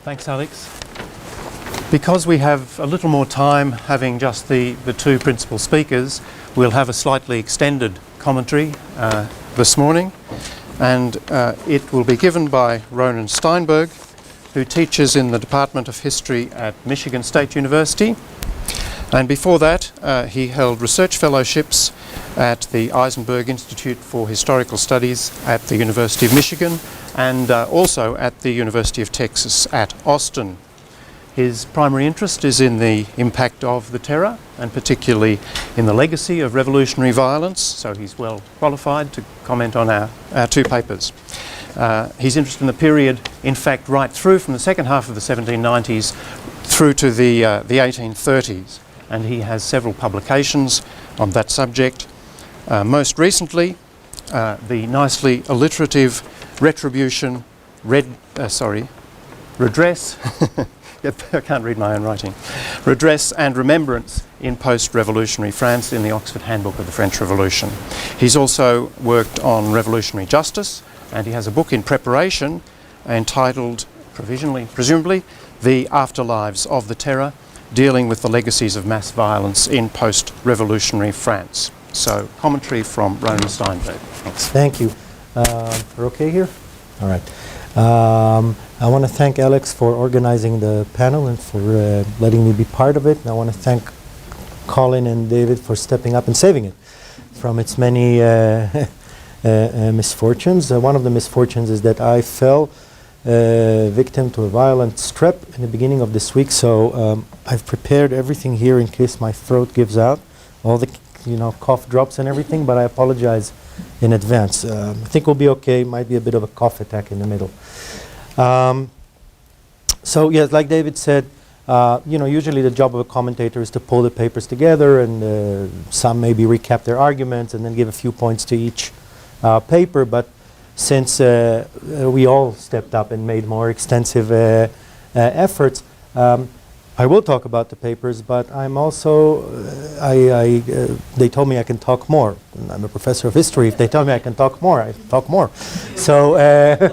Thanks, Alex. Because we have a little more time having just the two principal speakers, we'll have a slightly extended commentary this morning, and it will be given by Ronen Steinberg, who teaches in the Department of History at Michigan State University. And before that, he held research fellowships at the Eisenberg Institute for Historical Studies at the University of Michigan and also at the University of Texas at Austin. His primary interest is in the impact of the terror and particularly in the legacy of revolutionary violence, so he's well qualified to comment on our two papers. He's interested in the period, in fact, right through from the second half of the 1790s through to the 1830s, and he has several publications on that subject. Most recently, the nicely alliterative Retribution, Redress, I can't read my own writing, Redress and Remembrance in Post-Revolutionary France in the Oxford Handbook of the French Revolution. He's also worked on revolutionary justice, and he has a book in preparation entitled, presumably, The Afterlives of the Terror, dealing with the legacies of mass violence in post-revolutionary France. So, commentary from Ronen Steinberg. Thanks. Thank you. We're okay here? All right. I want to thank Alex for organizing the panel and for letting me be part of it. And I want to thank Colin and David for stepping up and saving it from its many misfortunes. One of the misfortunes is that I fell victim to a violent strep in the beginning of this week, so I've prepared everything here in case my throat gives out, all the cough drops and everything, but I apologize in advance. I think we'll be okay. Might be a bit of a cough attack in the middle. So yes, like David said, usually the job of a commentator is to pull the papers together, and some maybe recap their arguments and then give a few points to each paper. But since we all stepped up and made more extensive efforts, I will talk about the papers, but I'm also, they told me I can talk more. And I'm a professor of history. If they tell me I can talk more, I talk more. So I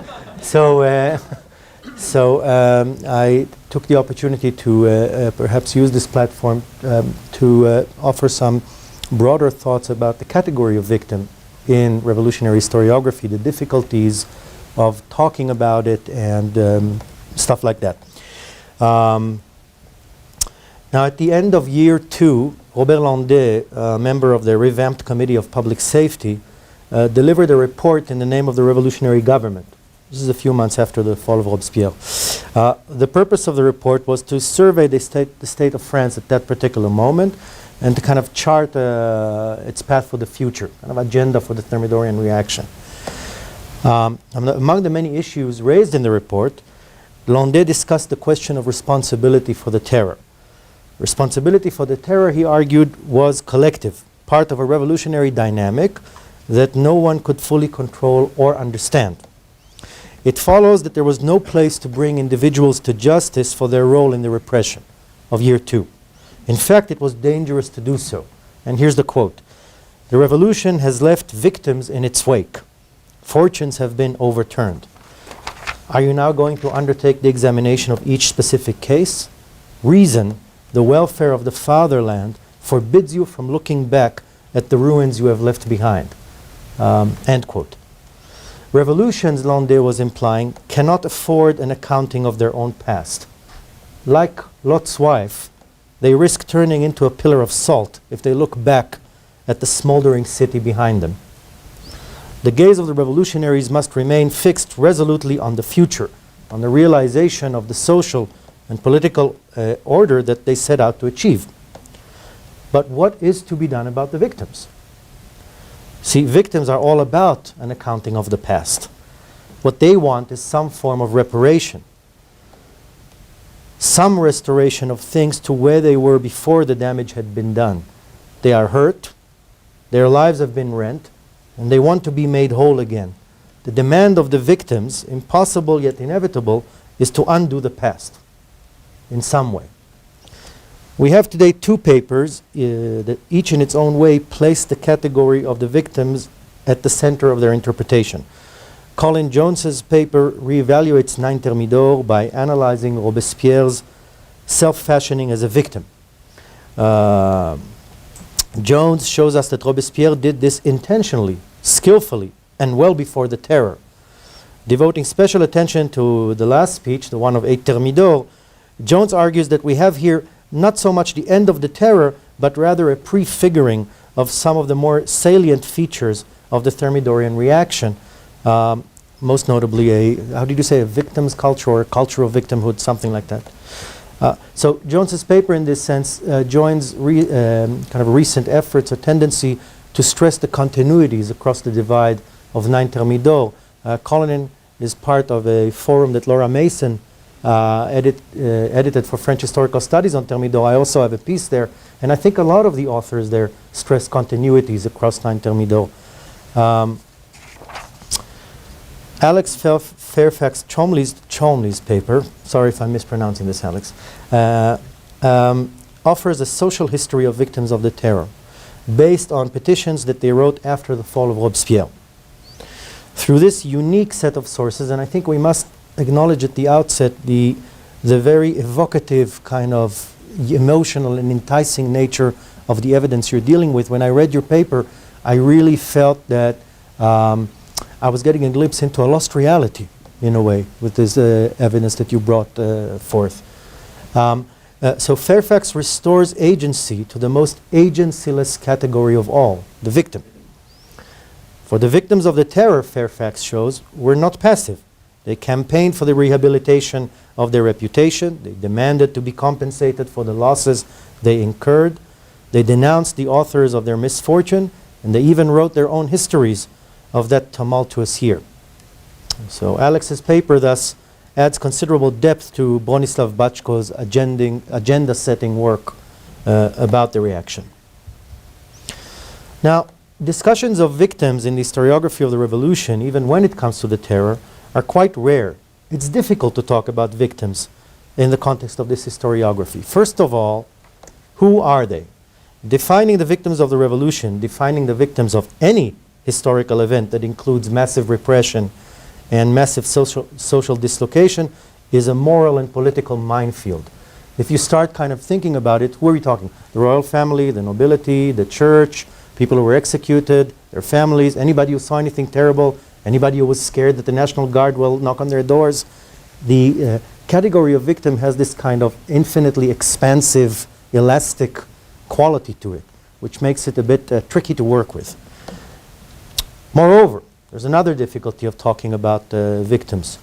took the opportunity to perhaps use this platform to offer some broader thoughts about the category of victim in revolutionary historiography, the difficulties of talking about it and stuff like that. Now, at the end of year 2, Robert Landais, a member of the revamped Committee of Public Safety, delivered a report in the name of the revolutionary government. This is a few months after the fall of Robespierre. The purpose of the report was to survey the state of France at that particular moment and to kind of chart its path for the future, kind of agenda for the Thermidorian reaction. Among the many issues raised in the report, Landais discussed the question of responsibility for the terror. Responsibility for the terror, he argued, was collective, part of a revolutionary dynamic that no one could fully control or understand. It follows that there was no place to bring individuals to justice for their role in the repression of year 2. In fact, it was dangerous to do so. And here's the quote: "The revolution has left victims in its wake. Fortunes have been overturned. Are you now going to undertake the examination of each specific case? Reason, the welfare of the fatherland, forbids you from looking back at the ruins you have left behind." End quote. Revolutions, Landais was implying, cannot afford an accounting of their own past. Like Lot's wife, they risk turning into a pillar of salt if they look back at the smoldering city behind them. The gaze of the revolutionaries must remain fixed resolutely on the future, on the realization of the social and political order that they set out to achieve. But what is to be done about the victims? See, victims are all about an accounting of the past. What they want is some form of reparation, some restoration of things to where they were before the damage had been done. They are hurt, their lives have been rent, and they want to be made whole again. The demand of the victims, impossible yet inevitable, is to undo the past in some way. We have today two papers that each in its own way place the category of the victims at the center of their interpretation. Colin Jones's paper reevaluates Nine Thermidor by analyzing Robespierre's self-fashioning as a victim. Jones shows us that Robespierre did this intentionally, skillfully, and well before the terror. Devoting special attention to the last speech, the one of 8 Thermidor, Jones argues that we have here not so much the end of the terror, but rather a prefiguring of some of the more salient features of the Thermidorian reaction, most notably how did you say, a victim's culture or a culture of victimhood, something like that. So Jones's paper in this sense joins kind of recent efforts or tendency to stress the continuities across the divide of Nine Thermidor. Colin is part of a forum that Laura Mason edited for French Historical Studies on Thermidor. I also have a piece there, and I think a lot of the authors there stress continuities across Nine Thermidor. Alex Fairfax Cholmondeley's paper, sorry if I'm mispronouncing this, Alex, offers a social history of victims of the terror based on petitions that they wrote after the fall of Robespierre. Through this unique set of sources, and I think we must acknowledge at the outset the very evocative kind of emotional and enticing nature of the evidence you're dealing with. When I read your paper, I really felt that I was getting a glimpse into a lost reality, in a way, with this evidence that you brought forth. So Fairfax restores agency to the most agencyless category of all, the victim. For the victims of the terror, Fairfax shows, were not passive. They campaigned for the rehabilitation of their reputation. They demanded to be compensated for the losses they incurred. They denounced the authors of their misfortune, and they even wrote their own histories of that tumultuous year. So Alex's paper thus adds considerable depth to Bronislaw Bachko's agenda-setting work about the reaction. Now, discussions of victims in the historiography of the revolution, even when it comes to the terror, are quite rare. It's difficult to talk about victims in the context of this historiography. First of all, who are they? Defining the victims of the revolution, defining the victims of any historical event that includes massive repression and massive social dislocation is a moral and political minefield. If you start kind of thinking about it, who are we talking? The royal family, the nobility, the church, people who were executed, their families, anybody who saw anything terrible, anybody who was scared that the National Guard will knock on their doors. The category of victim has this kind of infinitely expansive, elastic quality to it, which makes it a bit tricky to work with. Moreover, there's another difficulty of talking about victims.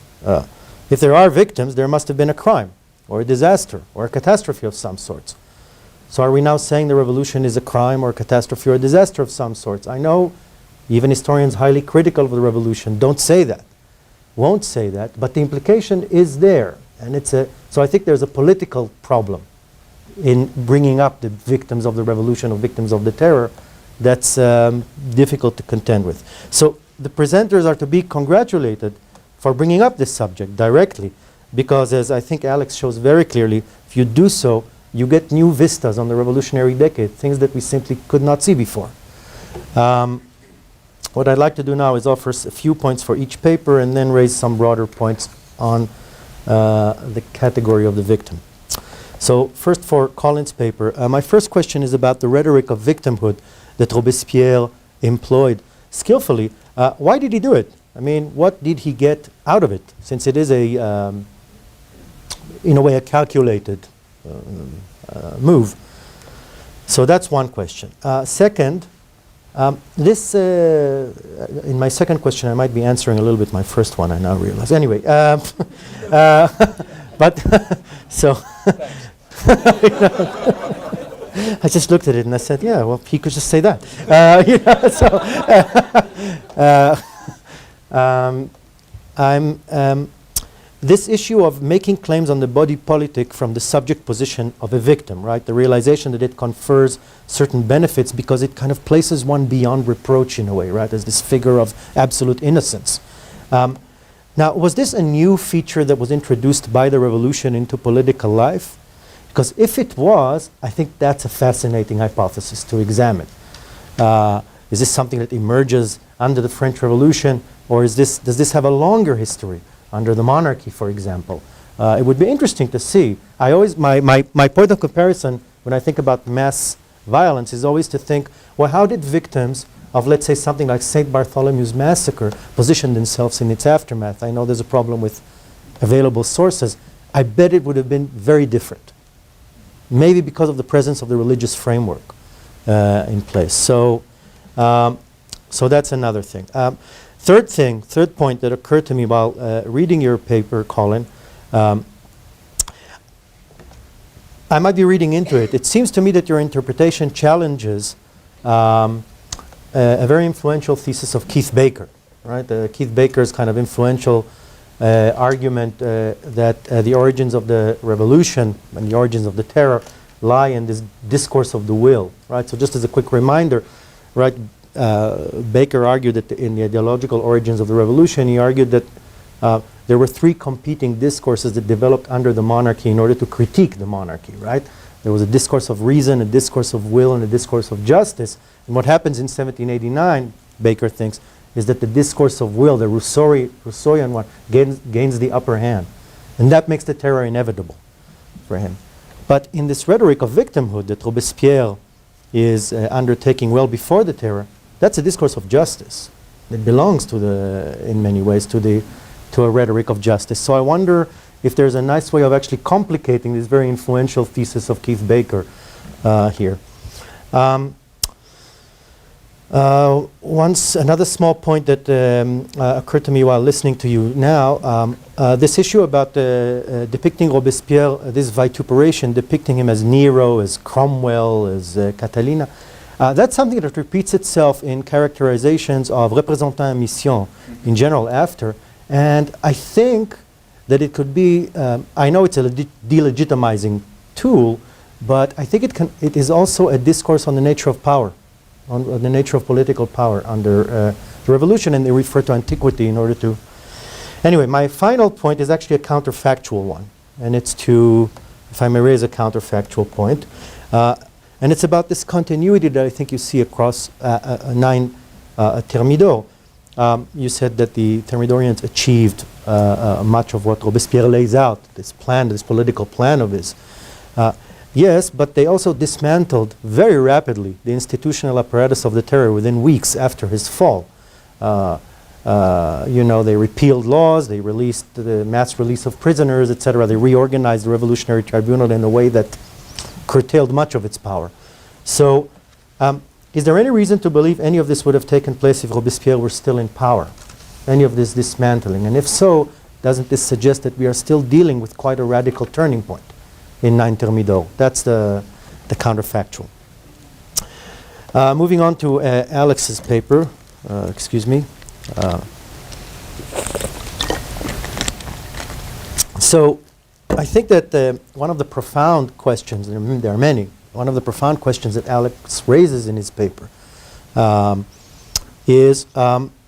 If there are victims, there must have been a crime, or a disaster, or a catastrophe of some sorts. So are we now saying the revolution is a crime or a catastrophe or a disaster of some sorts? I know even historians highly critical of the revolution don't say that, won't say that, but the implication is there. And it's so I think there's a political problem in bringing up the victims of the revolution or victims of the terror that's difficult to contend with. So the presenters are to be congratulated for bringing up this subject directly, because as I think Alex shows very clearly, if you do so, you get new vistas on the revolutionary decade, things that we simply could not see before. What I'd like to do now is offer a few points for each paper and then raise some broader points on the category of the victim. So first for Colin's paper, my first question is about the rhetoric of victimhood that Robespierre employed skillfully. Why did he do it? I mean, what did he get out of it? Since it is in a way, a calculated move. So that's one question. Second, in my second question, I might be answering a little bit my first one, I now realize. Anyway, but so I just looked at it and I said, yeah, well, he could just say that. This issue of making claims on the body politic from the subject position of a victim, right? The realization that it confers certain benefits because it kind of places one beyond reproach in a way, right? As this figure of absolute innocence. Now, was this a new feature that was introduced by the revolution into political life? Because if it was, I think that's a fascinating hypothesis to examine. Is this something that emerges under the French Revolution, or does this have a longer history under the monarchy, for example? It would be interesting to see. My point of comparison when I think about mass violence is always to think, well, how did victims of, let's say, something like St. Bartholomew's Massacre position themselves in its aftermath? I know there's a problem with available sources. I bet it would have been very different. Maybe because of the presence of the religious framework in place. So that's another thing. Third point that occurred to me while reading your paper, Colin, I might be reading into it. It seems to me that your interpretation challenges a very influential thesis of Keith Baker, right? Keith Baker's kind of influential argument that the origins of the revolution and the origins of the terror lie in this discourse of the will, right? So just as a quick reminder, right, Baker argued that in the ideological origins of the revolution, he argued that there were three competing discourses that developed under the monarchy in order to critique the monarchy, right? There was a discourse of reason, a discourse of will, and a discourse of justice. And what happens in 1789, Baker thinks, is that the discourse of will, the Rousseauian one, gains the upper hand. And that makes the terror inevitable for him. But in this rhetoric of victimhood that Robespierre is undertaking well before the terror, that's a discourse of justice. It belongs to in many ways, to a rhetoric of justice. So I wonder if there's a nice way of actually complicating this very influential thesis of Keith Baker here. Another small point that occurred to me while listening to you now, this issue about depicting Robespierre, this vituperation, depicting him as Nero, as Cromwell, as Catalina, that's something that repeats itself in characterizations of représentants en mission in general after. And I think that it could be, I know it's a delegitimizing tool, but I think it is also a discourse on the nature of power, on the nature of political power under the revolution, and they refer to antiquity in order to... Anyway, my final point is actually a counterfactual one, and it's to, if I may raise a counterfactual point, and it's about this continuity that I think you see across 9 Thermidor. You said that the Thermidorians achieved much of what Robespierre lays out, this plan, this political plan of his. Yes, but they also dismantled very rapidly the institutional apparatus of the terror within weeks after his fall. They repealed laws, they released the mass release of prisoners, etc. They reorganized the Revolutionary Tribunal in a way that curtailed much of its power. So, is there any reason to believe any of this would have taken place if Robespierre were still in power? Any of this dismantling? And if so, doesn't this suggest that we are still dealing with quite a radical turning point in 9 Thermidor? That's the counterfactual. Moving on to Alex's paper, excuse me. So I think that one of the profound questions, and there are many, one of the profound questions that Alex raises in his paper is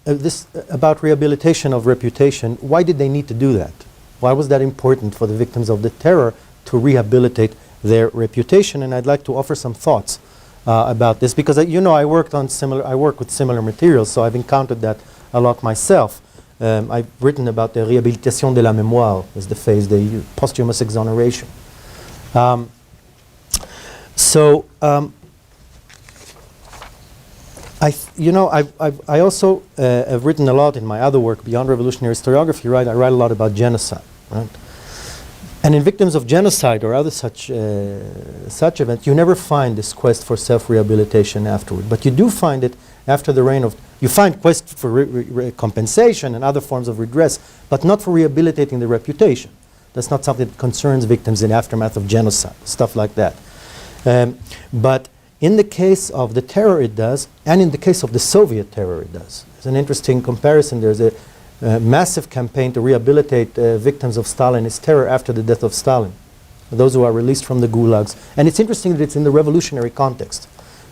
this about rehabilitation of reputation. Why did they need to do that? Why was that important for the victims of the terror to rehabilitate their reputation? And I'd like to offer some thoughts about this, because I work with similar materials, so I've encountered that a lot myself. I've written about the réhabilitation de la mémoire, as the phase, the posthumous exoneration. I also have written a lot in my other work beyond revolutionary historiography. Right, I write a lot about genocide. Right, and in victims of genocide or other such events, you never find this quest for self-rehabilitation afterward. But you do find it after the reign of. You find quest for compensation and other forms of redress, but not for rehabilitating the reputation. That's not something that concerns victims in aftermath of genocide, stuff like that. But in the case of the terror, it does, and in the case of the Soviet terror, it does. It's an interesting comparison. There's a massive campaign to rehabilitate victims of Stalinist terror after the death of Stalin, those who are released from the gulags. And it's interesting that it's in the revolutionary context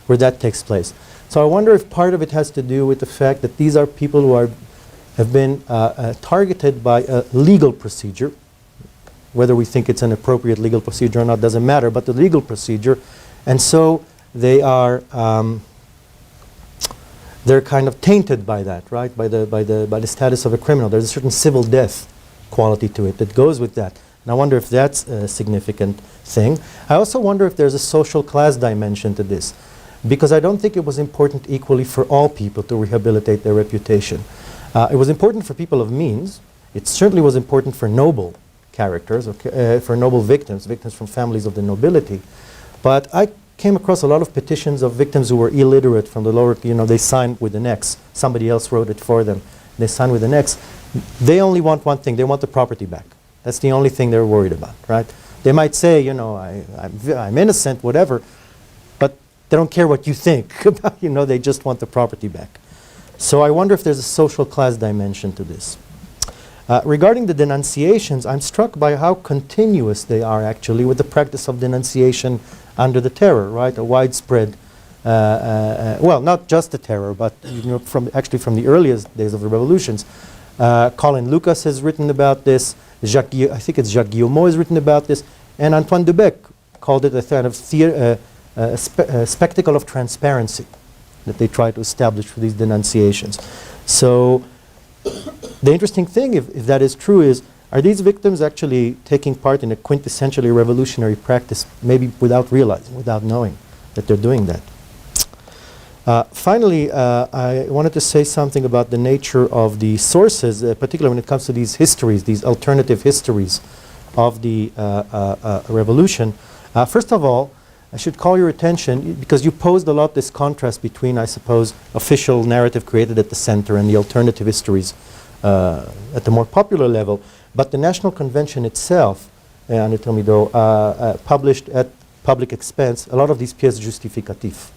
where that takes place. So I wonder if part of it has to do with the fact that these are people who have been targeted by a legal procedure. Whether we think it's an appropriate legal procedure or not doesn't matter, but the legal procedure. And so they are they're kind of tainted by that, right? By the status of a criminal. There's a certain civil death quality to it that goes with that. And I wonder if that's a significant thing. I also wonder if there's a social class dimension to this, because I don't think it was important equally for all people to rehabilitate their reputation. It was important for people of means. It certainly was important for noble characters, for noble victims, victims from families of the nobility. But I came across a lot of petitions of victims who were illiterate from the lower, they signed with an X. Somebody else wrote it for them. They signed with an X. They only want one thing. They want the property back. That's the only thing they're worried about, right? They might say, I'm innocent, whatever, but they don't care what you think. They just want the property back. So I wonder if there's a social class dimension to this. Regarding the denunciations, I'm struck by how continuous they are actually with the practice of denunciation under the terror, right? A widespread, well, not just the terror, but from the earliest days of the revolutions. Colin Lucas has written about this. I think it's Jacques Guillemot has written about this, and Antoine de Bec called it a kind of spectacle of transparency that they try to establish for these denunciations. So the interesting thing, if that is true, is are these victims actually taking part in a quintessentially revolutionary practice, maybe without realizing, without knowing that they're doing that? Finally, I wanted to say something about the nature of the sources, particularly when it comes to these histories, these alternative histories of the revolution. First of all, I should call your attention, because you posed a lot this contrast between, I suppose, official narrative created at the center and the alternative histories at the more popular level. But the National Convention itself, published at public expense a lot of these pièces justificatives.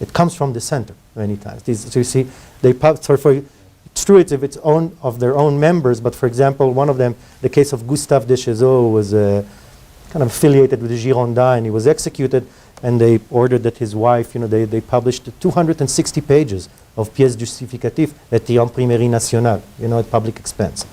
It comes from the center many times. So you see, it's true it's of their own members, but for example, one of them, the case of Gustave de Chezeaux, was kind of affiliated with the Girondins, and he was executed, and they ordered that his wife, they published 260 pages of pièces justificatives at the Imprimerie Nationale, at public expense.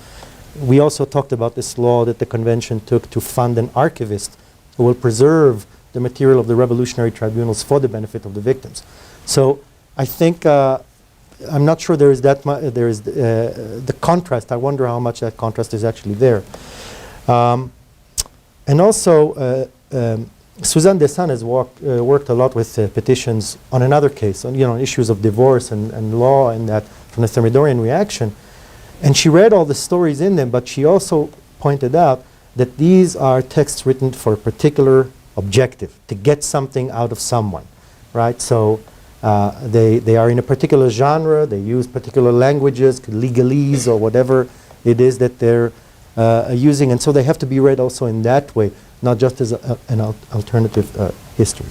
We also talked about this law that the convention took to fund an archivist who will preserve the material of the revolutionary tribunals for the benefit of the victims. So I think, I'm not sure there is the contrast. I wonder how much that contrast is actually there. And also, Suzanne Dessin has worked a lot with petitions on another case, on issues of divorce and law and that from the Thermidorian reaction. And she read all the stories in them, but she also pointed out that these are texts written for a particular objective, to get something out of someone, right? So they are in a particular genre, they use particular languages, legalese or whatever it is that they're using, and so they have to be read also in that way, not just as an alternative history.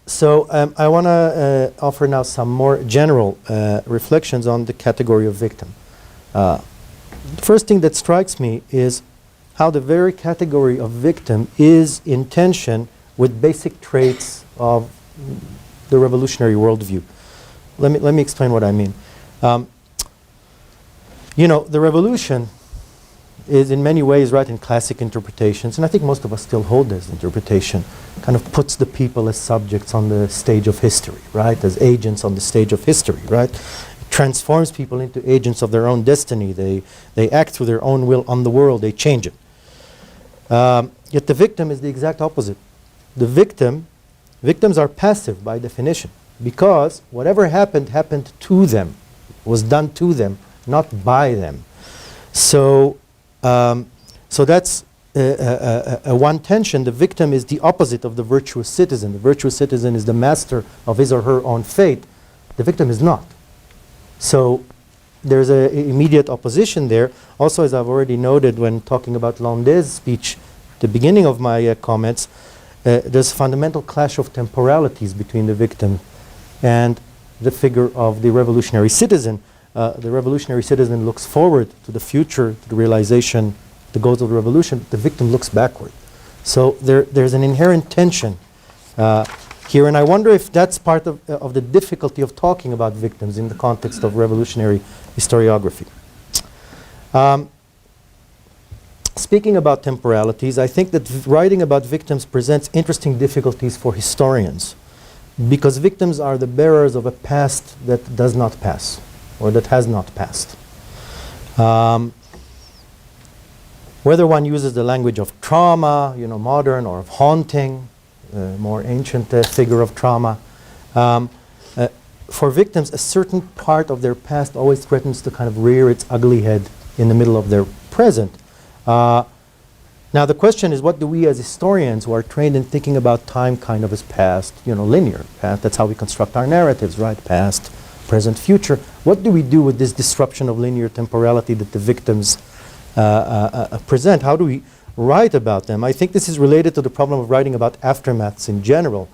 So I want to offer now some more general reflections on the category of victim. The first thing that strikes me is how the very category of victim is in tension with basic traits of the revolutionary worldview. Let me explain what I mean. The revolution is in many ways, right, in classic interpretations, and I think most of us still hold this interpretation, kind of puts the people as subjects on the stage of history, right, as agents on the stage of history, right? It transforms people into agents of their own destiny. They act through their own will on the world. They change it. Yet the victim is the exact opposite. Victims are passive by definition, because whatever happened to them, was done to them, not by them. So that's one tension. The victim is the opposite of the virtuous citizen. The virtuous citizen is the master of his or her own fate. The victim is not. So there's an immediate opposition there. Also, as I've already noted when talking about Landé's speech, the beginning of my comments, there's a fundamental clash of temporalities between the victim and the figure of the revolutionary citizen. The revolutionary citizen looks forward to the future, to the realization, the goals of the revolution. The victim looks backward. So there's an inherent tension here, and I wonder if that's part of the difficulty of talking about victims in the context of revolutionary historiography. Speaking about temporalities, I think that writing about victims presents interesting difficulties for historians, because victims are the bearers of a past that does not pass, or that has not passed. Whether one uses the language of trauma, modern, or of haunting, more ancient figure of trauma, for victims, a certain part of their past always threatens to kind of rear its ugly head in the middle of their present. Now the question is, what do we as historians who are trained in thinking about time kind of as past, linear past, that's how we construct our narratives, right? Past, present, future. What do we do with this disruption of linear temporality that the victims present? How do we write about them? I think this is related to the problem of writing about aftermaths in general.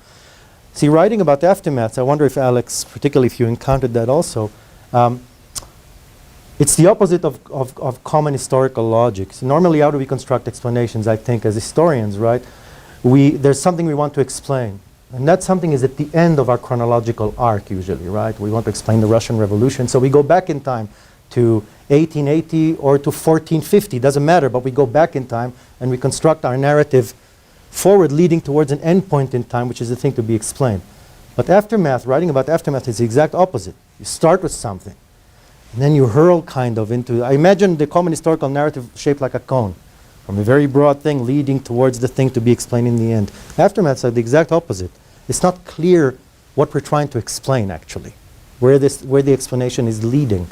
See, writing about aftermaths, I wonder if Alex, particularly if you encountered that also, it's the opposite of common historical logic. So normally, how do we construct explanations, I think, as historians, right? There's something we want to explain. And that something is at the end of our chronological arc, usually, right? We want to explain the Russian Revolution. So we go back in time to 1880 or to 1450. Doesn't matter, but we go back in time and we construct our narrative forward, leading towards an end point in time, which is the thing to be explained. But aftermath, writing about aftermath is the exact opposite. You start with something. And then you hurl kind of into, I imagine the common historical narrative shaped like a cone, from a very broad thing leading towards the thing to be explained in the end. Aftermaths are the exact opposite. It's not clear what we're trying to explain, actually, where the explanation is leading.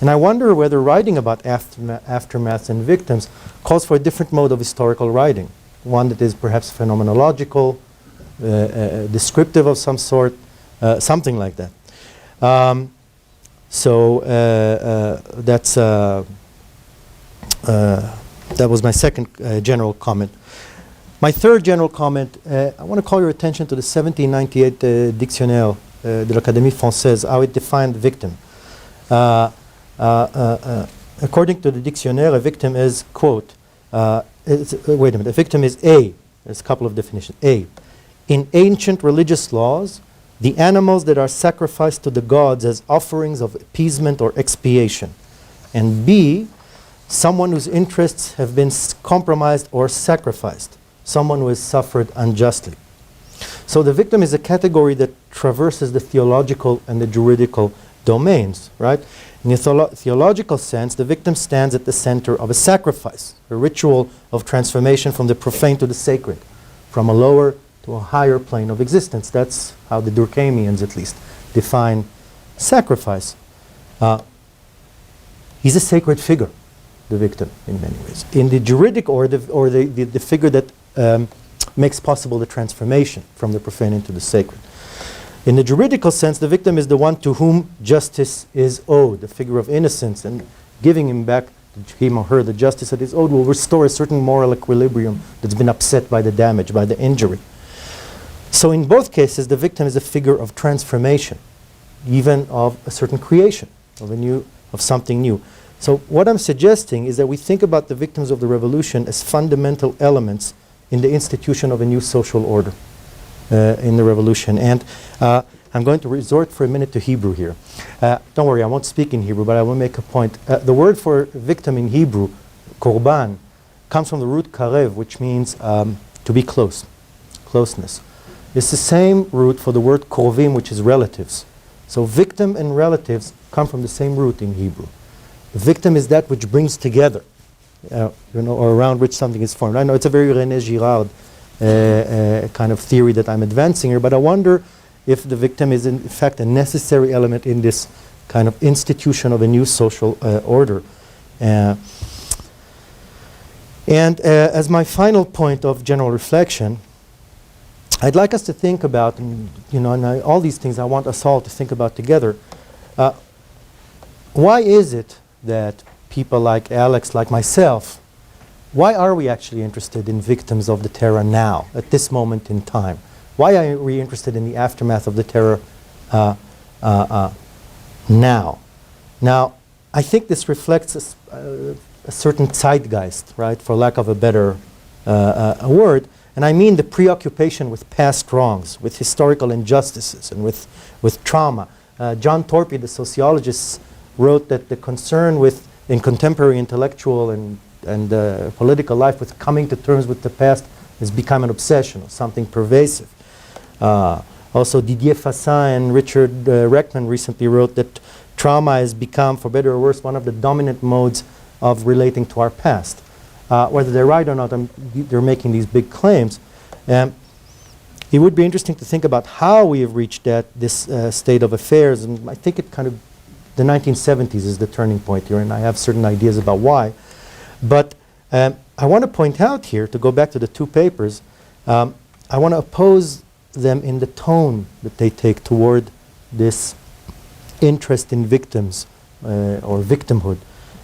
And I wonder whether writing about aftermaths and victims calls for a different mode of historical writing, one that is perhaps phenomenological, descriptive of some sort, something like that. So that was my second general comment. My third general comment, I want to call your attention to the 1798 Dictionnaire de l'Académie Française, how it defined victim. According to the dictionnaire, a victim is, quote, wait a minute, a victim is A. There's a couple of definitions. A, in ancient religious laws, the animals that are sacrificed to the gods as offerings of appeasement or expiation. And B, someone whose interests have been compromised or sacrificed, someone who has suffered unjustly. So the victim is a category that traverses the theological and the juridical domains, right? In the theological sense, the victim stands at the center of a sacrifice, a ritual of transformation from the profane to the sacred, from a lower to a higher plane of existence. That's how the Durkheimians, at least, define sacrifice. He's a sacred figure, the victim, in many ways. In the juridic, or the figure that makes possible the transformation from the profane into the sacred. In the juridical sense, the victim is the one to whom justice is owed, the figure of innocence, and giving him back, him or her, the justice that is owed will restore a certain moral equilibrium that's been upset by the damage, by the injury. So in both cases, the victim is a figure of transformation, even of a certain creation, of something new. So what I'm suggesting is that we think about the victims of the revolution as fundamental elements in the institution of a new social order in the revolution. And I'm going to resort for a minute to Hebrew here. Don't worry, I won't speak in Hebrew, but I will make a point. The word for victim in Hebrew, korban, comes from the root karev, which means to be close, closeness. It's the same root for the word krovim, which is relatives. So victim and relatives come from the same root in Hebrew. The victim is that which brings together, or around which something is formed. I know it's a very René Girard kind of theory that I'm advancing here, but I wonder if the victim is in fact a necessary element in this kind of institution of a new social order. And as my final point of general reflection, I'd like us to think about, and all these things I want us all to think about together. Why is it that people like Alex, like myself, why are we actually interested in victims of the terror now, at this moment in time? Why are we interested in the aftermath of the terror now? Now, I think this reflects a certain zeitgeist, right, for lack of a better word. And I mean the preoccupation with past wrongs, with historical injustices, and with trauma. John Torpy, the sociologist, wrote that the concern in contemporary intellectual and political life with coming to terms with the past has become an obsession or something pervasive. Also, Didier Fassin and Richard Reckman recently wrote that trauma has become, for better or worse, one of the dominant modes of relating to our past. Whether they're right or not, they're making these big claims. It would be interesting to think about how we have reached this state of affairs, and I think the 1970s is the turning point here, and I have certain ideas about why. But I want to point out here, to go back to the two papers, I want to oppose them in the tone that they take toward this interest in victims or victimhood.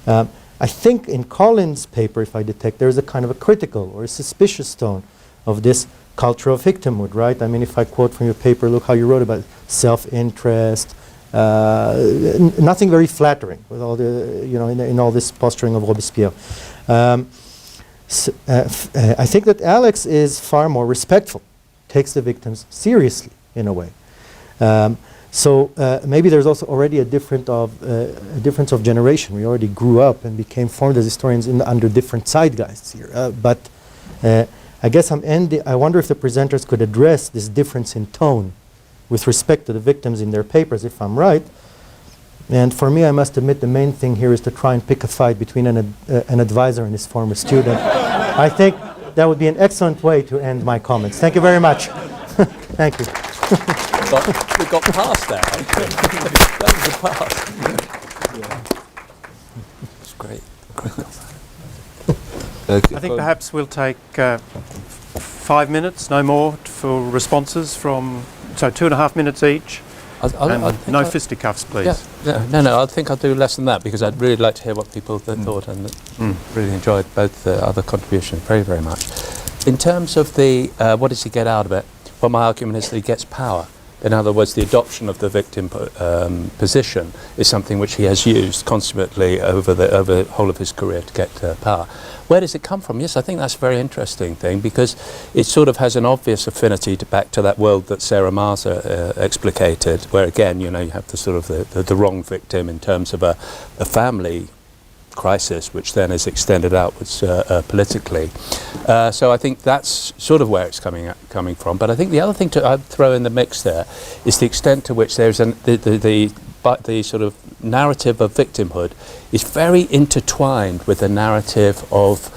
I think in Collins' paper, if I detect, there's a kind of a critical or a suspicious tone of this culture of victimhood, right? I mean, if I quote from your paper, look how you wrote about self-interest, nothing very flattering with all the, in all this posturing of Robespierre. I think that Alex is far more respectful, takes the victims seriously in a way. So maybe there's also already a difference of generation. We already grew up and became formed as historians under different zeitgeists here. But I guess I wonder if the presenters could address this difference in tone with respect to the victims in their papers, if I'm right. And for me, I must admit, the main thing here is to try and pick a fight between an advisor and his former student. I think that would be an excellent way to end my comments. Thank you very much. Thank you. We got past that. That was the past. Yeah. It's great. I think perhaps we'll take 5 minutes, no more, for responses from, so 2.5 minutes each. No fisticuffs, please. Yeah, no, I think I'll do less than that, because I'd really like to hear what people thought, and really enjoyed both the other contributions very, very much. In terms of the, what does he get out of it? Well, my argument is that he gets power. In other words, the adoption of the victim position is something which he has used consummately over the whole of his career to get power. Where does it come from? Yes, I think that's a very interesting thing, because it sort of has an obvious affinity back to that world that Sarah Marzer explicated, where again, you have the sort of the wrong victim in terms of a family crisis, which then is extended outwards politically. So I think that's sort of where it's coming from. But I think the other thing I'd throw in the mix there is the extent to which there's the sort of narrative of victimhood is very intertwined with the narrative of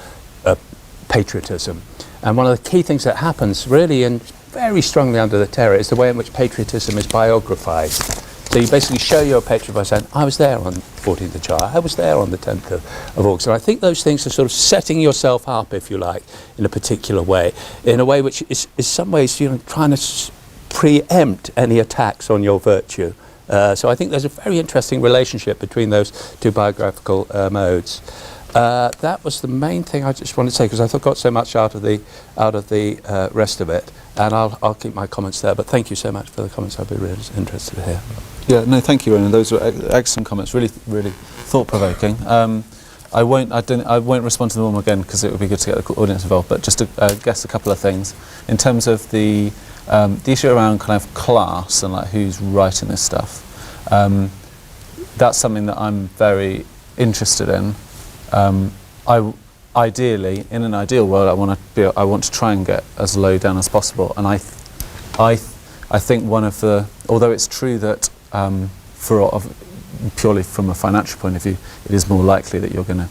patriotism. And one of the key things that happens really and very strongly under the terror is the way in which patriotism is biographized. So you basically show your patriot by saying, I was there on 14th of July, I was there on the 10th of August. And I think those things are sort of setting yourself up, if you like, in a particular way, in a way which is some ways, trying to preempt any attacks on your virtue. So I think there's a very interesting relationship between those two biographical modes. That was the main thing I just wanted to say, because I got so much out of the rest of it, and I'll keep my comments there. But thank you so much for the comments. I'd be really interested to hear. Yeah, no, thank you, Ronan. Those were excellent comments. Really, really thought-provoking. I won't respond to them all again, because it would be good to get the audience involved. But just to guess a couple of things in terms of the issue around kind of class and like who's writing this stuff. That's something that I'm very interested in. Ideally, in an ideal world, I want to try and get as low down as possible. And I think one of the, although it's true that purely from a financial point of view, it is more likely that you're going to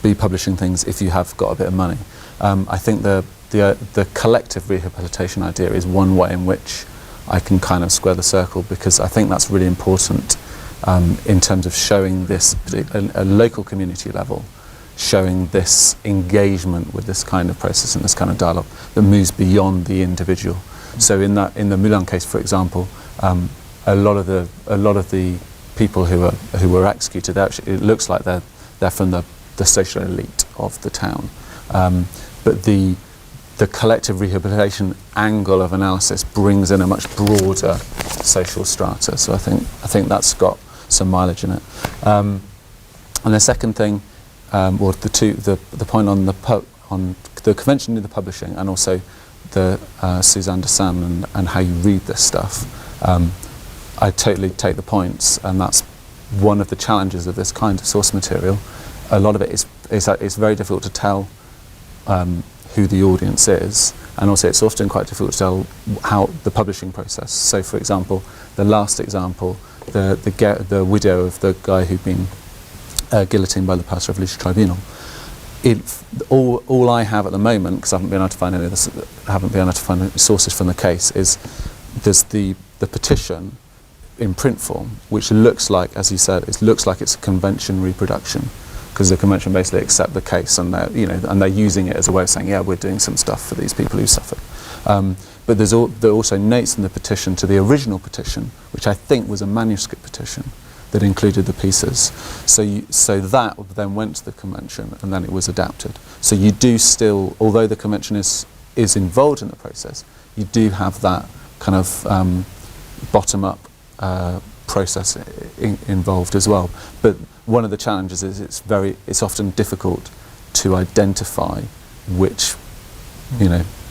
be publishing things if you have got a bit of money. I think the collective rehabilitation idea is one way in which I can kind of square the circle, because I think that's really important. In terms of showing this at a local community level, showing this engagement with this kind of process and this kind of dialogue that moves beyond the individual. So in the Moulin case, for example, a lot of the people who were executed, actually, it looks like they're from the social elite of the town, but the collective rehabilitation angle of analysis brings in a much broader social strata. So I think that's got some mileage in it. And the second thing, or the point on the convention in the publishing, and also the Suzanne de Sam and how you read this stuff. I totally take the points, and that's one of the challenges of this kind of source material. A lot of it is very difficult to tell who the audience is, And also it's often quite difficult to tell how the publishing process. So for example, the last example, the widow of the guy who'd been guillotined by the Paris Revolution Tribunal, all I have at the moment, because I haven't been able to find any of this, haven't been able to find any sources from the case, is there's the petition in print form, which looks like, as you said, it looks like it's a convention reproduction, because the convention basically accept the case, and they're using it as a way of saying, yeah, we're doing some stuff for these people who suffered. But there are also notes in the petition to the original petition, which I think was a manuscript petition that included the pieces. So that then went to the convention, and then it was adapted. So you do still, although the convention is involved in the process, you do have that kind of bottom-up process involved as well. But one of the challenges is it's often difficult to identify which,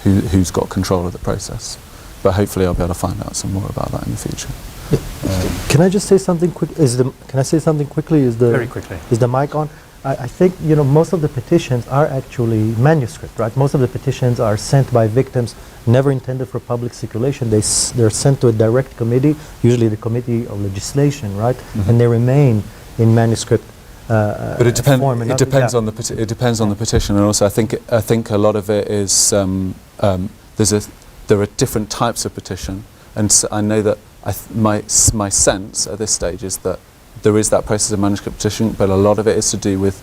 who's got control of the process. But hopefully I'll be able to find out some more about that in the future. Can I just say something quick? Can I say something quickly? Very quickly. Is the mic on? I think most of the petitions are actually manuscript, right? Most of the petitions are sent by victims, never intended for public circulation. They're sent to a direct committee, usually the Committee of Legislation, right? Mm-hmm. And they remain in manuscript. But it depends. It depends on the it depends on the petition, and also I think a lot of it is there are different types of petition, and so I know that my sense at this stage is that there is that process of manuscript petition, but a lot of it is to do with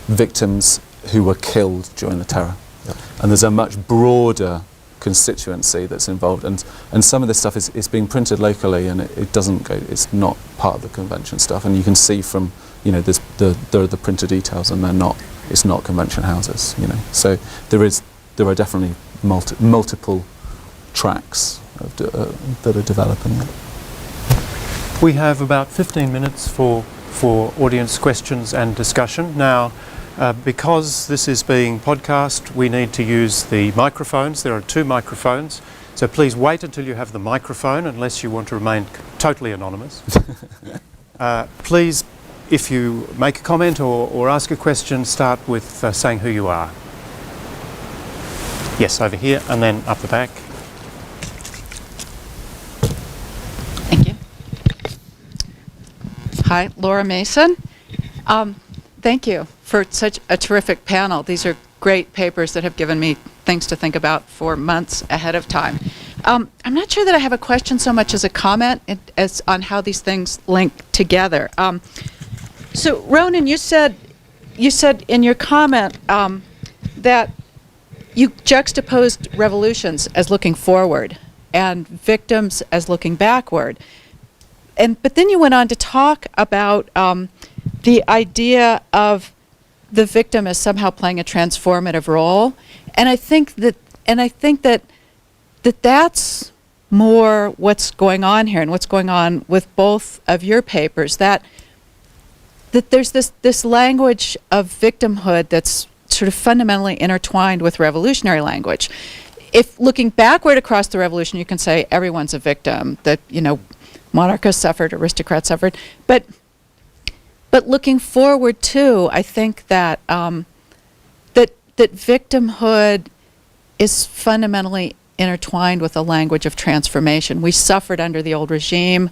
victims who were killed during the terror. Yep. And there's a much broader constituency that's involved, and some of this stuff is being printed locally, and it doesn't go, it's not part of the convention stuff, and you can see from, there are the printer details, and it's not convention houses, So there are definitely multiple tracks that are developing. We have about 15 minutes for audience questions and discussion. Now, because this is being podcast, we need to use the microphones. There are 2 microphones, so please wait until you have the microphone, unless you want to remain totally anonymous. Please, if you make a comment or ask a question, start with saying who you are. Yes, over here, and then up the back. Thank you. Hi, Laura Mason. Thank you for such a terrific panel. These are great papers that have given me things to think about for months ahead of time. I'm not sure that I have a question so much as a comment as on how these things link together. So, Ronan, you said in your comment that you juxtaposed revolutions as looking forward and victims as looking backward. But then you went on to talk about the idea of the victim as somehow playing a transformative role, and I think that that's more what's going on here, and what's going on with both of your papers. That there's this language of victimhood that's sort of fundamentally intertwined with revolutionary language. If looking backward across the revolution, you can say everyone's a victim. That monarchists suffered, aristocrats suffered, but looking forward too, I think that that victimhood is fundamentally intertwined with a language of transformation. We suffered under the old regime,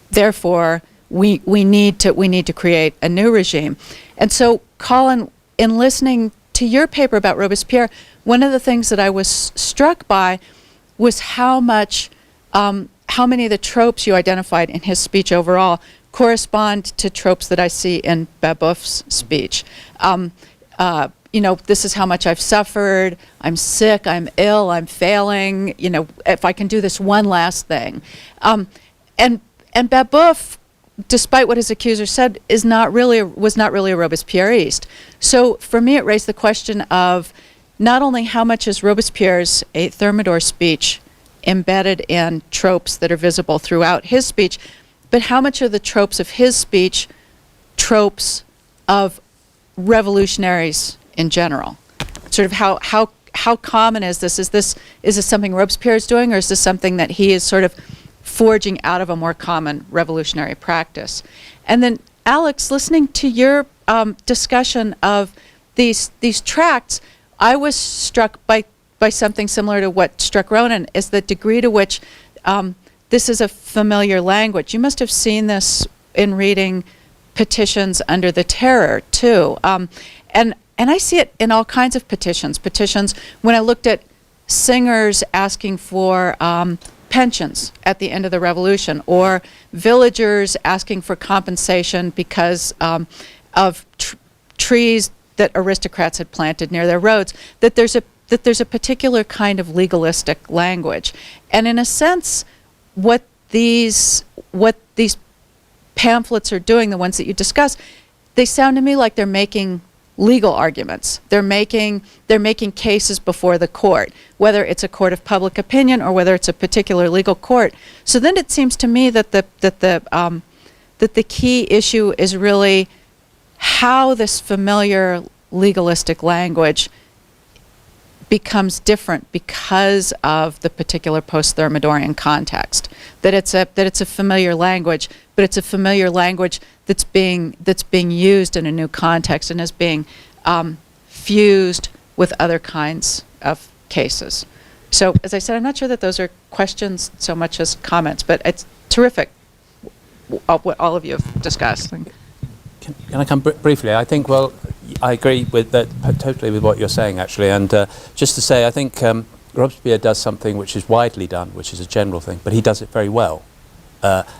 therefore we need to create a new regime. And so, Colin, in listening to your paper about Robespierre, one of the things that I was struck by was how many of the tropes you identified in his speech overall correspond to tropes that I see in Babeuf's speech. This is how much I've suffered, I'm sick, I'm ill, I'm failing, if I can do this one last thing. And Babeuf, despite what his accuser said, was not really a Robespierreist. So for me, it raised the question of not only how much is Robespierre's A Thermidor speech embedded in tropes that are visible throughout his speech, but how much are the tropes of his speech tropes of revolutionaries in general? Sort of how common is this? Is this something Robespierre is doing, or is this something that he is sort of forging out of a more common revolutionary practice? And then, Alex, listening to your discussion of these tracts, I was struck by by something similar to what struck Ronan, is the degree to which this is a familiar language. You must have seen this in reading petitions under the Terror, too. And I see it in all kinds of petitions. Petitions, when I looked at singers asking for pensions at the end of the revolution, or villagers asking for compensation because of trees that aristocrats had planted near their roads, that there's a particular kind of legalistic language. And in a sense, what these pamphlets are doing, the ones that you discuss, they sound to me like they're making legal arguments. They're making cases before the court, whether it's a court of public opinion or whether it's a particular legal court. So then it seems to me that the key issue is really how this familiar legalistic language becomes different because of the particular post-Thermidorian context. That it's a familiar language, but it's a familiar language that's being used in a new context and is being fused with other kinds of cases. So, as I said, I'm not sure that those are questions so much as comments, but it's terrific what all of you have discussed. Can I come briefly? I think, well, I agree with that totally with what you're saying, actually. And just to say, I think Robespierre does something which is widely done, which is a general thing, but he does it very well.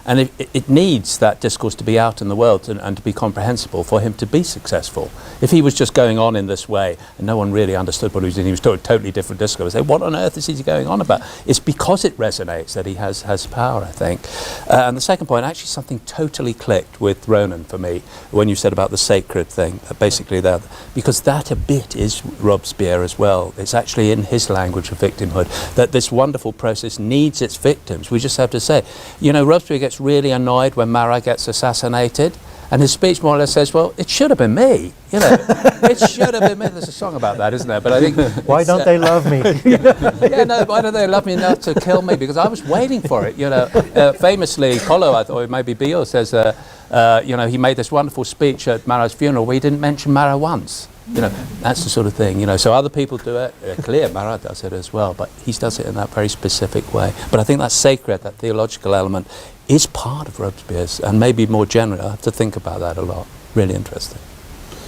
And it needs that discourse to be out in the world and to be comprehensible for him to be successful. If he was just going on in this way and no one really understood what he was doing, he was doing a totally different discourse. Say, what on earth is he going on about? It's because it resonates that he has power, I think. And the second point, actually something totally clicked with Ronan for me when you said about the sacred thing, basically that, because that a bit is Robespierre as well. It's actually in his language of victimhood that this wonderful process needs its victims. We just have to say, you know, Robespierre gets really annoyed when Marat gets assassinated, and his speech more or less says, well, it should have been me, you know. It should have been me. There's a song about that, isn't there? But I think why don't they love me? Yeah, no, why don't they love me enough to kill me? Because I was waiting for it, you know. Famously, Collot, I thought it maybe Biot says, you know, he made this wonderful speech at Marat's funeral where he didn't mention Marat once. You know, that's the sort of thing, you know. So other people do it. Clear, Marat does it as well, but he does it in that very specific way. But I think that sacred, that theological element, is part of Robespierre's, and maybe more generally. I have to think about that a lot. Really interesting.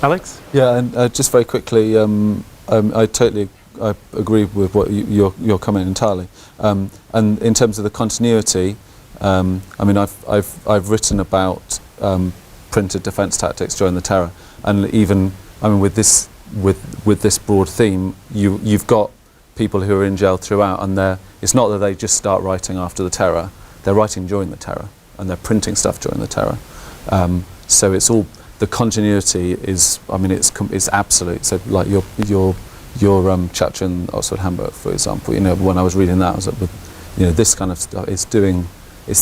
Alex? Yeah, and just very quickly, I totally agree with what your comment entirely. And in terms of the continuity, I mean, I've written about printed defence tactics during the Terror, and even, I mean, with this broad theme, you've got people who are in jail throughout, and it's not that they just start writing after the Terror; they're writing during the Terror, and they're printing stuff during the Terror. So it's all, the continuity is, I mean, it's absolute. So like your chapter in Oxford Handbook, for example, you know, when I was reading that, I was like, you know, this kind of stuff it's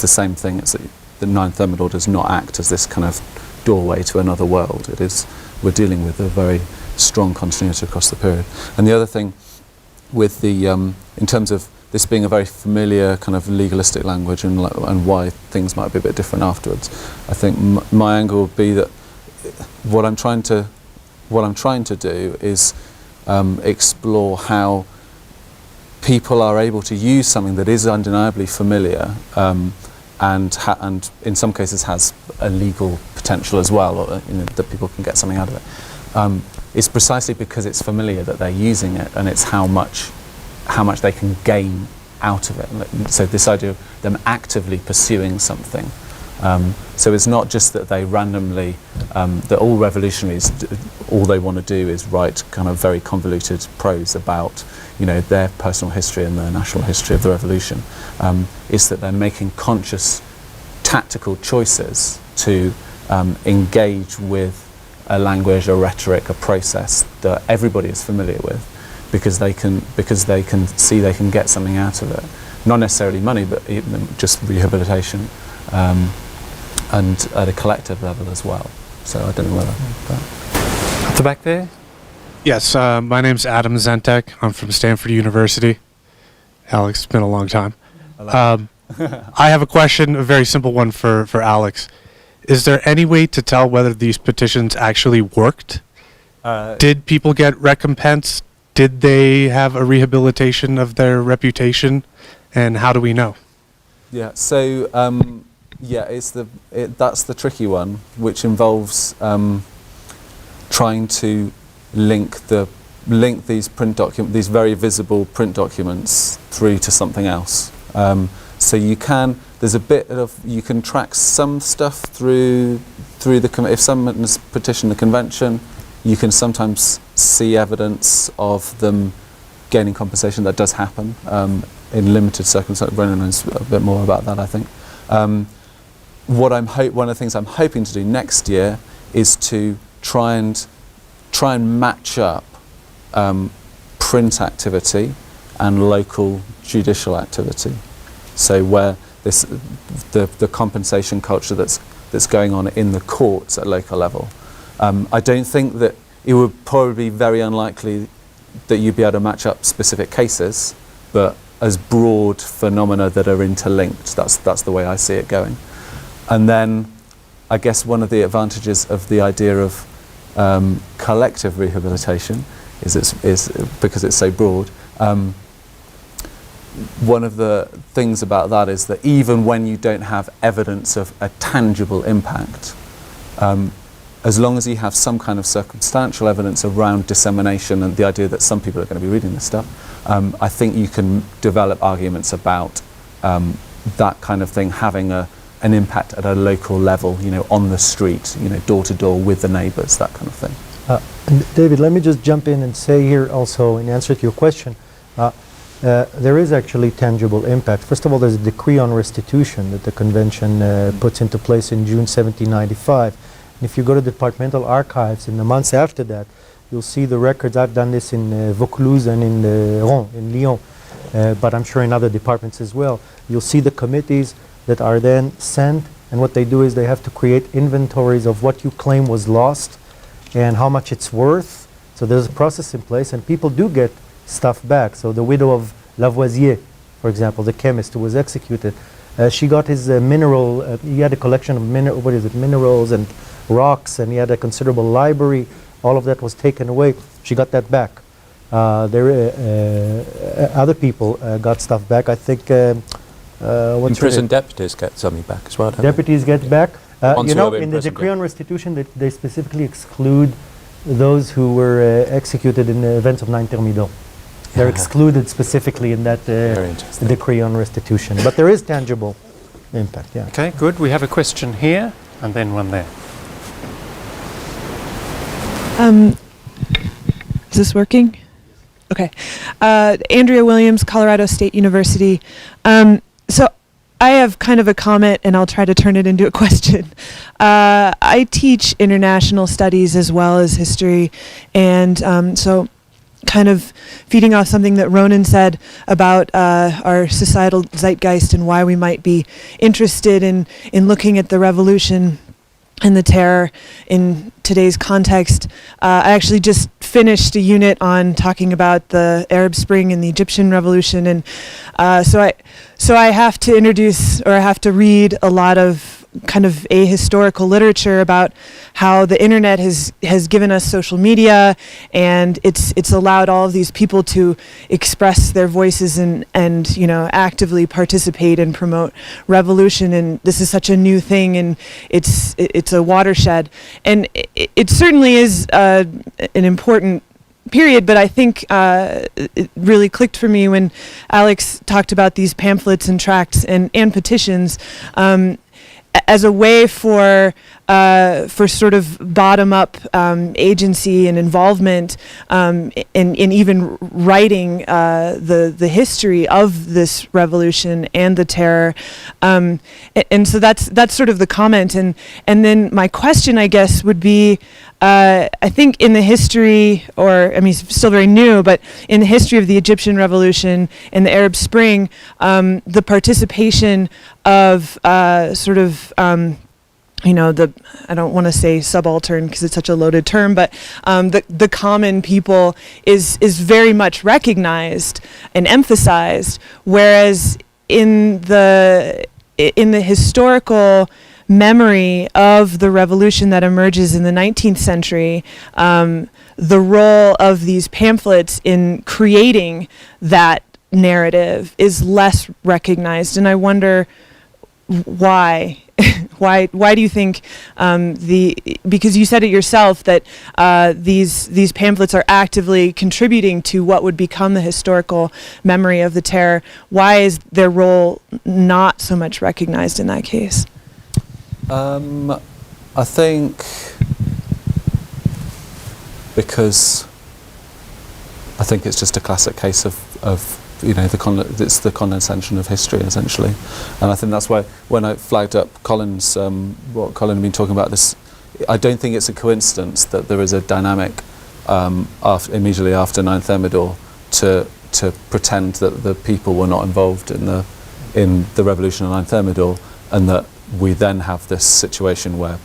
the same thing. It's the Ninth Thermidor does not act as this kind of doorway to another world. It is, we're dealing with a very strong continuity across the period. And the other thing with the, in terms of this being a very familiar kind of legalistic language and why things might be a bit different afterwards, I think my angle would be that what I'm trying to do is explore how people are able to use something that is undeniably familiar and in some cases has a legal potential as well, or, you know, that people can get something out of it. It's precisely because it's familiar that they're using it, and it's how much they can gain out of it. So this idea of them actively pursuing something. So it's not just that they randomly, that all revolutionaries, all they want to do is write kind of very convoluted prose about, you know, their personal history and their national history of the revolution. It's that they're making conscious tactical choices to engage with a language, a rhetoric, a process that everybody is familiar with, because they can see they can get something out of it. Not necessarily money, but even just rehabilitation, and at a collective level as well. So I don't know whether. At the back there? Yes, my name's Adam Zentek. I'm from Stanford University. Alex, it's been a long time. I have a question, a very simple one for Alex. Is there any way to tell whether these petitions actually worked? Did people get recompense did they have a rehabilitation of their reputation, and how do we know? Yeah. So that's the tricky one, which involves trying to link these these very visible print documents through to something else. So you can track some stuff through if someone has petitioned the convention, you can sometimes see evidence of them gaining compensation. That does happen in limited circumstances. Ronan knows a bit more about that, I think. One of the things I'm hoping to do next year is to try and match up print activity and local judicial activity. So where the compensation culture that's going on in the courts at local level. I don't think that it would probably be very unlikely that you'd be able to match up specific cases, but as broad phenomena that are interlinked. That's the way I see it going. And then I guess one of the advantages of the idea of collective rehabilitation is because it's so broad. One of the things about that is that even when you don't have evidence of a tangible impact, as long as you have some kind of circumstantial evidence around dissemination and the idea that some people are going to be reading this stuff, I think you can develop arguments about that kind of thing having an impact at a local level, on the street, door to door with the neighbours, that kind of thing. David, let me just jump in and say here also in answer to your question, there is actually tangible impact. First of all, there's a decree on restitution that the convention puts into place in June 1795. And if you go to departmental archives in the months after that, you'll see the records. I've done this in Vaucluse and in Rouen, in Lyon, but I'm sure in other departments as well. You'll see the committees that are then sent, and what they do is they have to create inventories of what you claim was lost and how much it's worth. So there's a process in place, and people do get stuff back. So the widow of Lavoisier, for example, the chemist who was executed, she got his mineral, he had a collection of minerals and rocks, and he had a considerable library. All of that was taken away. She got that back. Other people got stuff back. I think prison deputies get something back as well, don't deputies get back. Once in you're the in decree on restitution, they specifically exclude those who were executed in the events of 9 Thermidor. They're excluded specifically in that decree on restitution. But there is tangible impact, yeah. Okay, good. We have a question here and then one there. Is this working? Okay. Andrea Williams, Colorado State University. So I have kind of a comment, and I'll try to turn it into a question. I teach international studies as well as history, and so kind of feeding off something that Ronan said about our societal zeitgeist and why we might be interested in looking at the revolution and the terror in today's context. I actually just finished a unit on talking about the Arab Spring and the Egyptian Revolution, and so I have to introduce, or I have to read a lot of kind of ahistorical literature about how the internet has given us social media, and it's allowed all of these people to express their voices and actively participate and promote revolution. And this is such a new thing, and it's a watershed, and it certainly is an important period, but I think it really clicked for me when Alex talked about these pamphlets and tracts and petitions as a way for sort of bottom-up agency and involvement in even writing the history of this revolution and the terror, and so that's sort of the comment, and then my question, I guess, would be, I think in the history, it's still very new, but in the history of the Egyptian Revolution and the Arab Spring, the participation of I don't want to say subaltern because it's such a loaded term, but the common people is very much recognized and emphasized, whereas in the historical memory of the revolution that emerges in the 19th century, the role of these pamphlets in creating that narrative is less recognized. And I wonder why. Why do you think because you said it yourself that these pamphlets are actively contributing to what would become the historical memory of the terror? Why is their role not so much recognized in that case? I think because I think it's just a classic case of it's the condensation of history essentially, and I think that's why when I flagged up Colin's what Colin had been talking about this, I don't think it's a coincidence that there is a dynamic immediately after 9 Thermidor to pretend that the people were not involved in the revolution of 9 Thermidor, and that we then have this situation where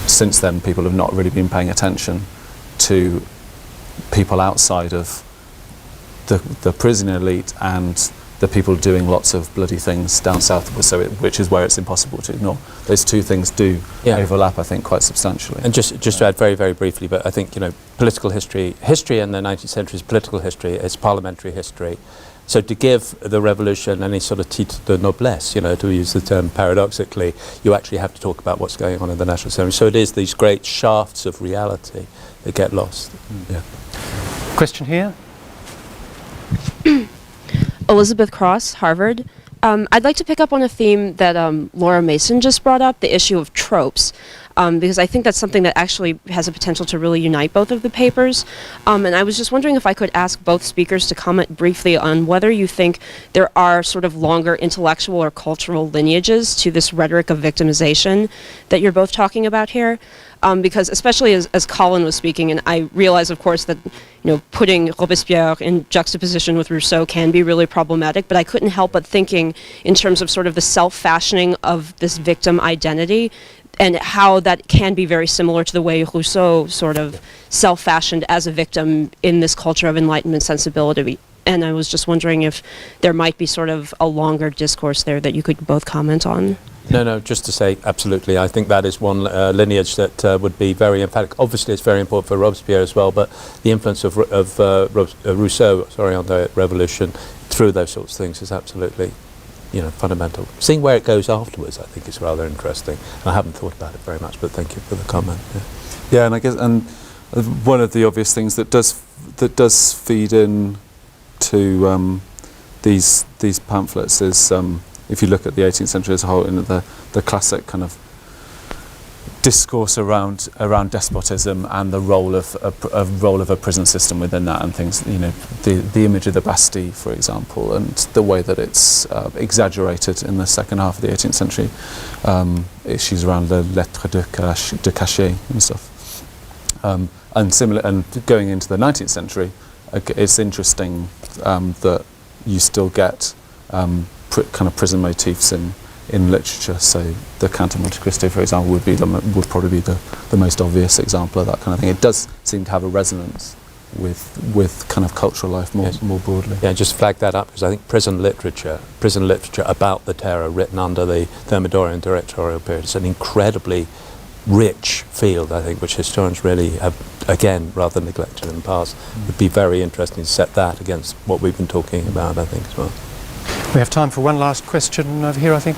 since then people have not really been paying attention to people outside of the prison elite and the people doing lots of bloody things down south, which is where it's impossible to ignore. Those two things do overlap, I think, quite substantially. And just to add very, very briefly, but I think, political history in the 19th century is political history, it's parliamentary history. So to give the revolution any sort of titre de noblesse, to use the term paradoxically, you actually have to talk about what's going on in the national ceremony. So it is these great shafts of reality that get lost. Yeah. Question here? Elizabeth Cross, Harvard. I'd like to pick up on a theme that Laura Mason just brought up, the issue of tropes, because I think that's something that actually has a potential to really unite both of the papers. And I was just wondering if I could ask both speakers to comment briefly on whether you think there are sort of longer intellectual or cultural lineages to this rhetoric of victimization that you're both talking about here. Because especially as Colin was speaking, and I realize, of course, that putting Robespierre in juxtaposition with Rousseau can be really problematic, but I couldn't help but thinking in terms of sort of the self-fashioning of this victim identity and how that can be very similar to the way Rousseau sort of self-fashioned as a victim in this culture of Enlightenment sensibility. And I was just wondering if there might be sort of a longer discourse there that you could both comment on. No, just to say, absolutely. I think that is one lineage that would be very emphatic. Obviously, it's very important for Robespierre as well, but the influence of Rousseau, on the revolution through those sorts of things is absolutely, fundamental. Seeing where it goes afterwards, I think is rather interesting. I haven't thought about it very much, but thank you for the comment. Yeah, and I guess one of the obvious things that does feed in to these pamphlets is. If you look at the 18th century as a whole, the classic kind of discourse around despotism and the role of a prison system within that, and things, the image of the Bastille, for example, and the way that it's exaggerated in the second half of the 18th century, issues around the lettres de cachet and stuff, and going into the 19th century, it's interesting that you still get kind of prison motifs in literature. So the Count of Monte Cristo, for example, would probably be the most obvious example of that kind of thing. It does seem to have a resonance with kind of cultural life more broadly. Yeah, just flag that up because I think prison literature about the terror written under the Thermidorian directorial period is an incredibly rich field, I think, which historians really have, again, rather neglected in the past. It would be very interesting to set that against what we've been talking about, I think, as well. We have time for one last question over here, I think.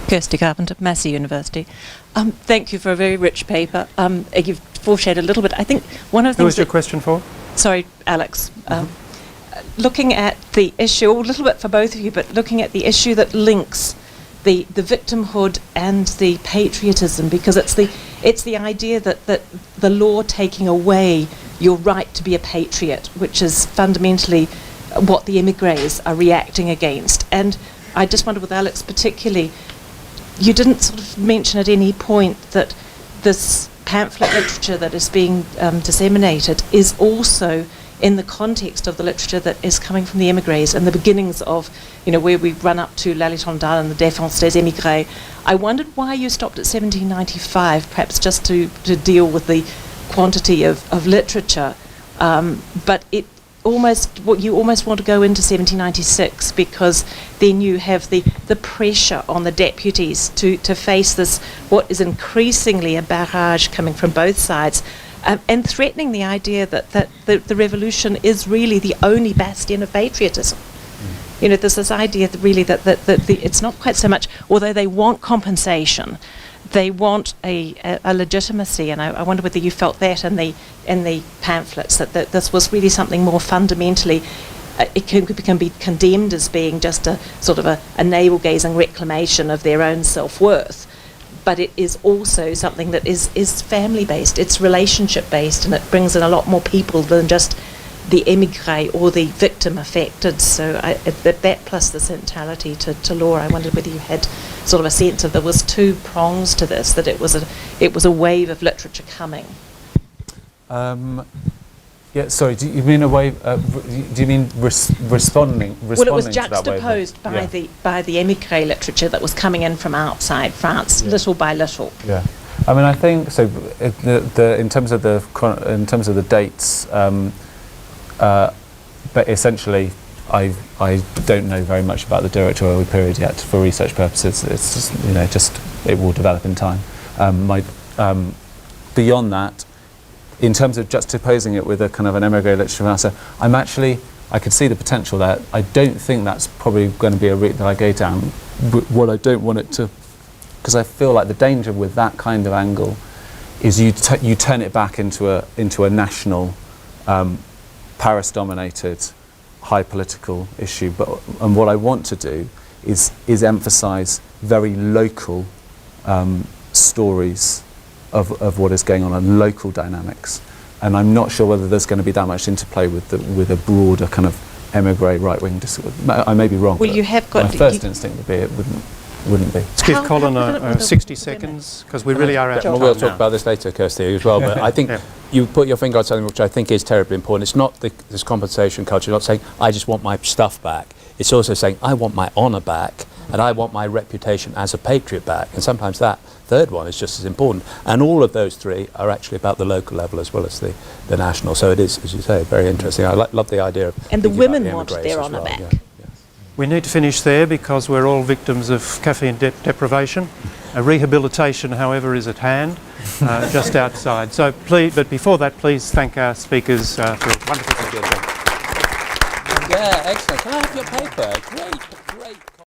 Kirsty Carpenter, Massey University. Thank you for a very rich paper. You've foreshadowed a little bit. I think one of the things... Who was your question for? Sorry, Alex. Looking at the issue, a little bit for both of you, but looking at the issue that links the victimhood and the patriotism, because it's the idea that the law taking away your right to be a patriot, which is fundamentally what the émigrés are reacting against. And I just wondered with Alex particularly, you didn't sort of mention at any point that this pamphlet literature that is being disseminated is also in the context of the literature that is coming from the émigrés and the beginnings of, where we run up to La Létendale and the Défense des émigrés. I wondered why you stopped at 1795, perhaps just to deal with the quantity of literature, but it you almost want to go into 1796, because then you have the pressure on the deputies to face this, what is increasingly a barrage coming from both sides, and threatening the idea that the revolution is really the only bastion of patriotism. You know, there's this idea that really that it's not quite so much, although they want compensation, they want a legitimacy, and I wonder whether you felt that in the pamphlets, that this was really something more fundamentally. It can be condemned as being just a sort of a navel-gazing reclamation of their own self-worth, but it is also something that is family-based, it's relationship-based, and it brings in a lot more people than just the émigré or the victim affected. So that plus the centrality to law, I wondered whether you had sort of a sense of there was two prongs to this, that it was a wave of literature coming. Yeah, sorry, do you mean a wave, do you mean responding Well, it was to that wave? juxtaposed by the émigré literature that was coming in from outside France, little by little. Yeah, I mean, I think so. In terms of the dates, but essentially, I don't know very much about the directorial period yet for research purposes. It's just it will develop in time. Beyond that, in terms of juxtaposing it with a kind of an émigré literature answer, I could see the potential there. I don't think that's probably going to be a route that I go down. What I don't want it to, because I feel like the danger with that kind of angle is you turn it back into a national, Paris-dominated, high political issue. And what I want to do is emphasise very local stories of what is going on and local dynamics. And I'm not sure whether there's going to be that much interplay with a broader kind of émigré right-wing discourse. I may be wrong. Well, you have got my first instinct would be it wouldn't be. Let's give Colin 60 seconds, because we really are out of time. We'll talk about this later, Kirsty, as well. But I think you put your finger on something which I think is terribly important. It's not this compensation culture, not saying, I just want my stuff back. It's also saying, I want my honour back, and I want my reputation as a patriot back. And sometimes that third one is just as important. And all of those three are actually about the local level as well as the national. So it is, as you say, very interesting. I love the idea of... And the women want their honour back. Yeah. We need to finish there because we're all victims of caffeine deprivation. Rehabilitation, however, is at hand, just outside. So please, but before that, please thank our speakers for a wonderful presentation. Yeah, excellent. Can I have your paper? Great.